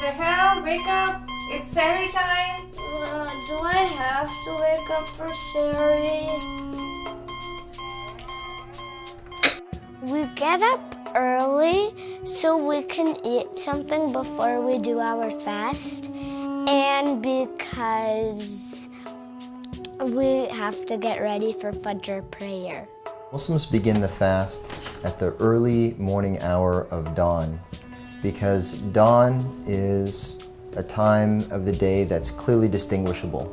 Sahel, wake up! It's Sari time! Do I have to wake up for Sari? We get up early so we can eat something before we do our fast, and because we have to get ready for Fajr prayer. Muslims begin the fast at the early morning hour of dawn, because dawn is a time of the day that's clearly distinguishable.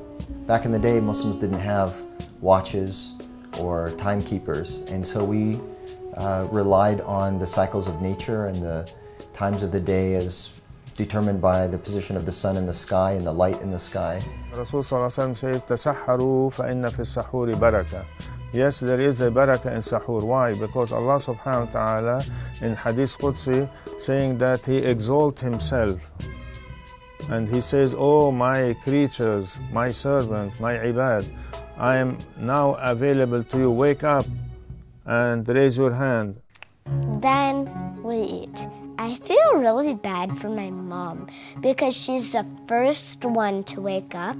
Back in the day, Muslims didn't have watches or timekeepers, and so we relied on the cycles of nature and the times of the day as determined by the position of the sun in the sky and the light in the sky. Rasul Sallallahu Alaihi Wasallam said, "Tasahharu fa inna fi sahuri barakah." Yes, there is a barakah in sahur. Why? Because Allah subhanahu wa ta'ala in Hadith Qudsi saying that He exalts Himself. And He says, "Oh my creatures, my servants, my ibad, I am now available to you. Wake up and raise your hand." Then we eat. I feel really bad for my mom because she's the first one to wake up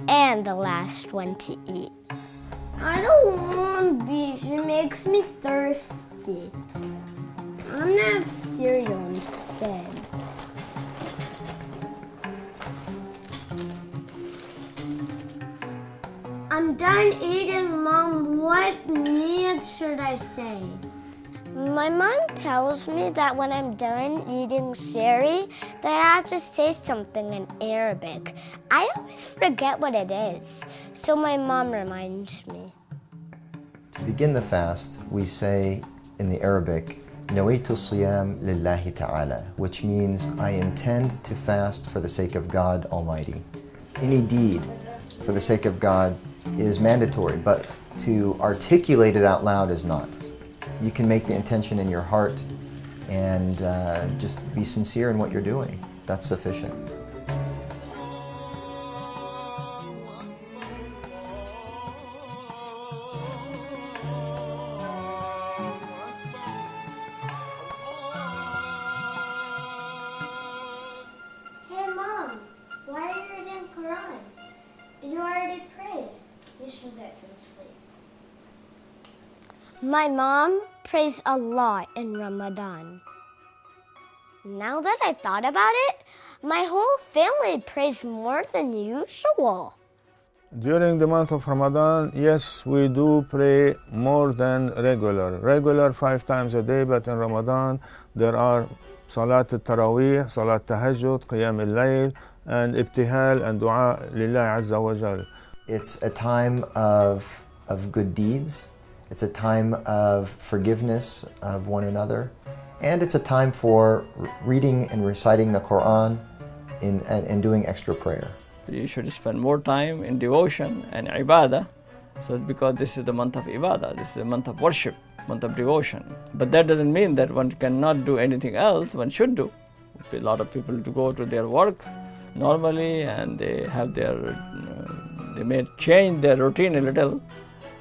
and the last one to eat. I don't want beef. It makes me thirsty. I'm gonna have cereal instead. I'm done eating, Mom. What niyat should I say? My mom tells me that when I'm done eating sari, that I have to say something in Arabic. I always forget what it is, so my mom reminds me. To begin the fast, we say in the Arabic, "Nawaitu siyam lillahi ta'ala," which means I intend to fast for the sake of God Almighty. Any deed for the sake of God is mandatory, but to articulate it out loud is not. You can make the intention in your heart and just be sincere in what you're doing. That's sufficient. Hey Mom, why are you reading Quran? You already prayed. You should get some sleep. My mom prays a lot in Ramadan. Now that I thought about it, my whole family prays more than usual. During the month of Ramadan, yes, we do pray more than regular. Regular 5 times a day, but in Ramadan there are Salat al-Taraweeh, Salat Tahajjud, Qiyam al-Layl, and Ibtihal and Dua Lillah Azza wa Jal. It's a time of good deeds. It's a time of forgiveness of one another. And it's a time for reading and reciting the Quran and doing extra prayer. You should spend more time in devotion and ibadah. So because this is the month of ibadah, this is the month of worship, month of devotion. But that doesn't mean that one cannot do anything else. One should do. A lot of people to go to their work normally, and they have they may change their routine a little,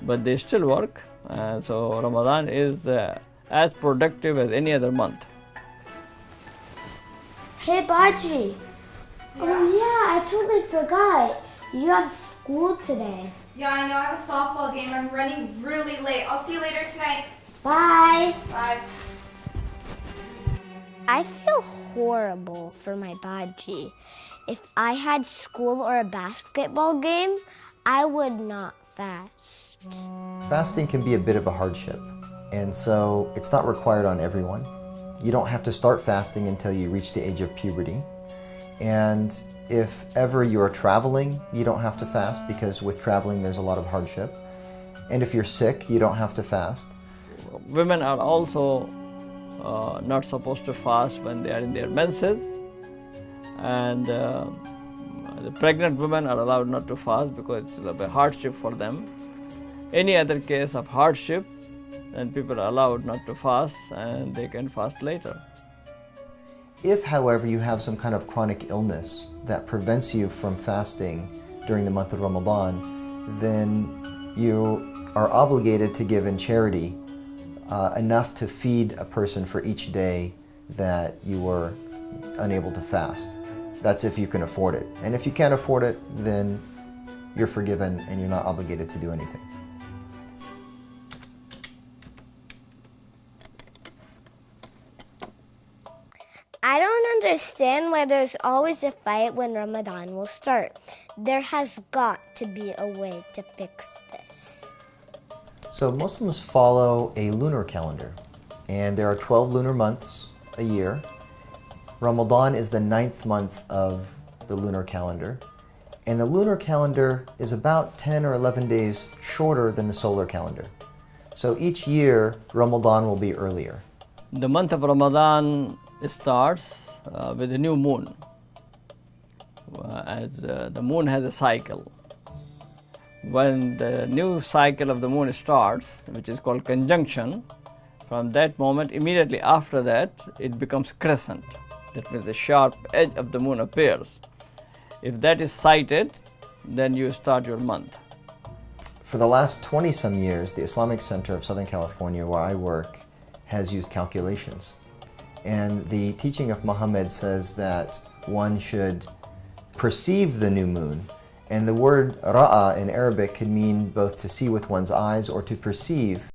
but they still work. So Ramadan is as productive as any other month. Hey Baji. Oh yeah, I totally forgot. You have school today. Yeah, I know. I have a softball game. I'm running really late. I'll see you later tonight. Bye. Bye. I feel horrible for my Baji. If I had school or a basketball game, I would not fast. Fasting can be a bit of a hardship, and so it's not required on everyone. You don't have to start fasting until you reach the age of puberty. And if ever you're traveling, you don't have to fast, because with traveling there's a lot of hardship. And if you're sick, you don't have to fast. women are also not supposed to fast when they are in their menses, and the pregnant women are allowed not to fast because it's a hardship for them. Any other case of hardship, then people are allowed not to fast and they can fast later. If, however, you have some kind of chronic illness that prevents you from fasting during the month of Ramadan, then you are obligated to give in charity enough to feed a person for each day that you were unable to fast. That's if you can afford it. And if you can't afford it, then you're forgiven and you're not obligated to do anything. I don't understand why there's always a fight when Ramadan will start. There has got to be a way to fix this. So Muslims follow a lunar calendar, and there are 12 lunar months a year. Ramadan is the 9th month of the lunar calendar, and the lunar calendar is about 10 or 11 days shorter than the solar calendar. So each year, Ramadan will be earlier. The month of Ramadan starts with a new moon, as the moon has a cycle. When the new cycle of the moon starts, which is called conjunction, from that moment, immediately after that, it becomes crescent. That means the sharp edge of the moon appears. If that is sighted, then you start your month. For the last 20-some years, the Islamic Center of Southern California, where I work, has used calculations. And the teaching of Muhammad says that one should perceive the new moon. And the word ra'a in Arabic could mean both to see with one's eyes or to perceive.